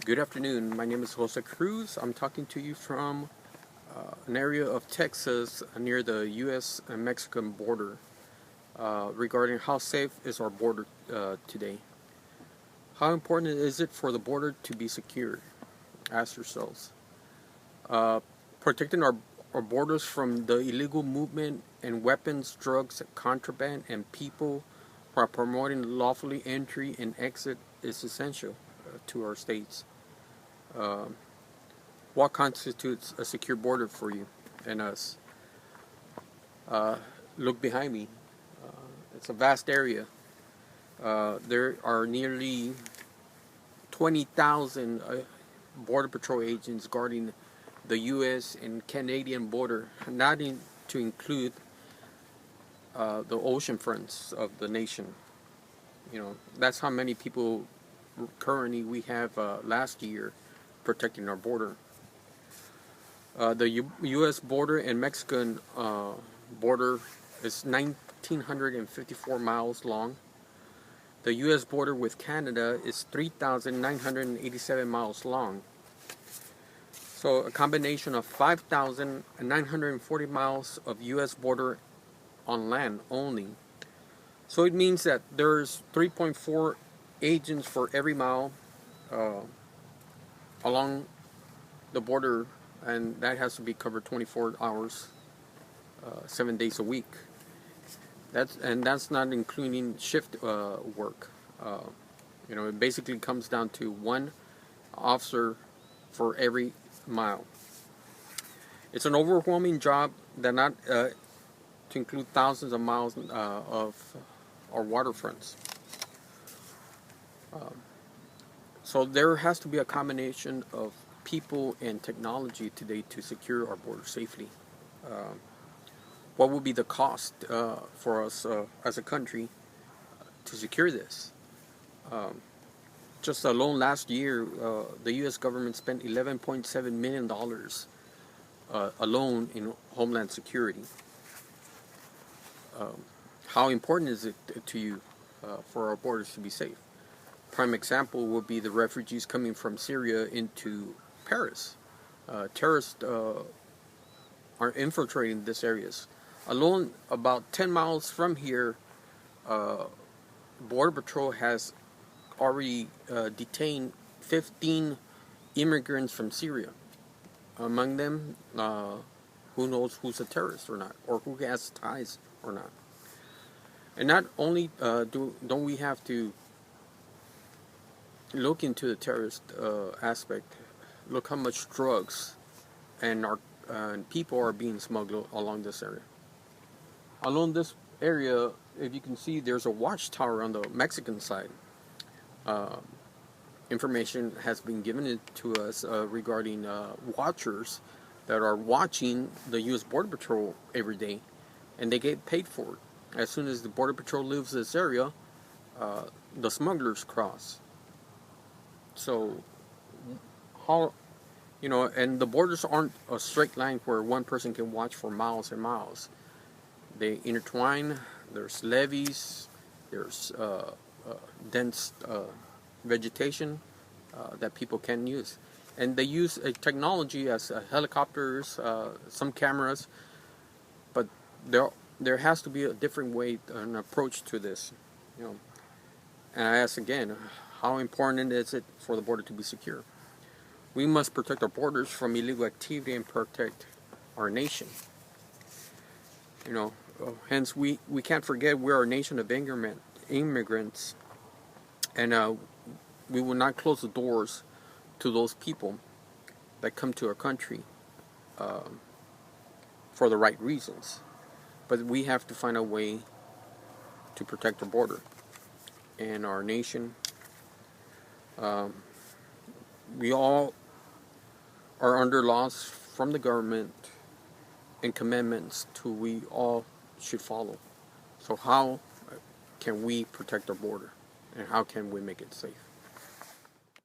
Good afternoon. My name is Jose Cruz. I'm talking to you from an area of Texas near the U.S. and Mexican border regarding how safe is our border today. How important is it for the border to be secure? Ask yourselves. Uh, Protecting our borders from the illegal movement and weapons, drugs, contraband, and people while promoting lawfully entry and exit is essential to our states. Um what constitutes a secure border for you and us? Uh, Look behind me. It's a vast area. There are nearly 20,000 Border Patrol agents guarding the U.S. and Canadian border, not to include the ocean fronts of the nation. That's how many people currently we have last year protecting our border. The U.S. border and Mexican border is 1,954 miles long. The U.S. border with Canada is 3,987 miles long. So a combination of 5,940 miles of U.S. border on land only. So it means that there's 3.4 agents for every mile uh, along the border, and that has to be covered 24 hours, 7 days a week. That's not including shift work. It basically comes down to one officer for every mile. It's an overwhelming job that not to include thousands of miles of our waterfronts. So there has to be a combination of people and technology today to secure our border safely. Uh, what would be the cost for us as a country to secure this? Um, just alone last year, the U.S. government spent $11.7 million alone in homeland security. Um, how important is it to you for our borders to be safe? Prime example would be the refugees coming from Syria into Paris. Terrorists are infiltrating these areas. Alone, about 10 miles from here, uh, Border Patrol has already detained 15 immigrants from Syria. Among them, who knows who's a terrorist or not, or who has ties or not. And not only don't we have to look into the terrorist aspect, look how much drugs and people are being smuggled along this area. Along this area, if you can see, there's a watchtower on the Mexican side. Uh, Information has been given to us regarding watchers that are watching the U.S. Border Patrol every day, and they get paid for it. As soon as the Border Patrol leaves this area, the smugglers cross. So, how, and the borders aren't a straight line where one person can watch for miles and miles. They intertwine. There's levees. There's dense vegetation that people can use, and they use technology as helicopters, some cameras. But there has to be a different way, an approach to this. You know, and I ask again, how important is it for the border to be secure? We must protect our borders from illegal activity and protect our nation. Hence we can't forget we're a nation of immigrants, and we will not close the doors to those people that come to our country for the right reasons. But we have to find a way to protect our border and our nation. Um, we all are under laws from the government and commandments we all should follow. So how can we protect our border, and how can we make it safe?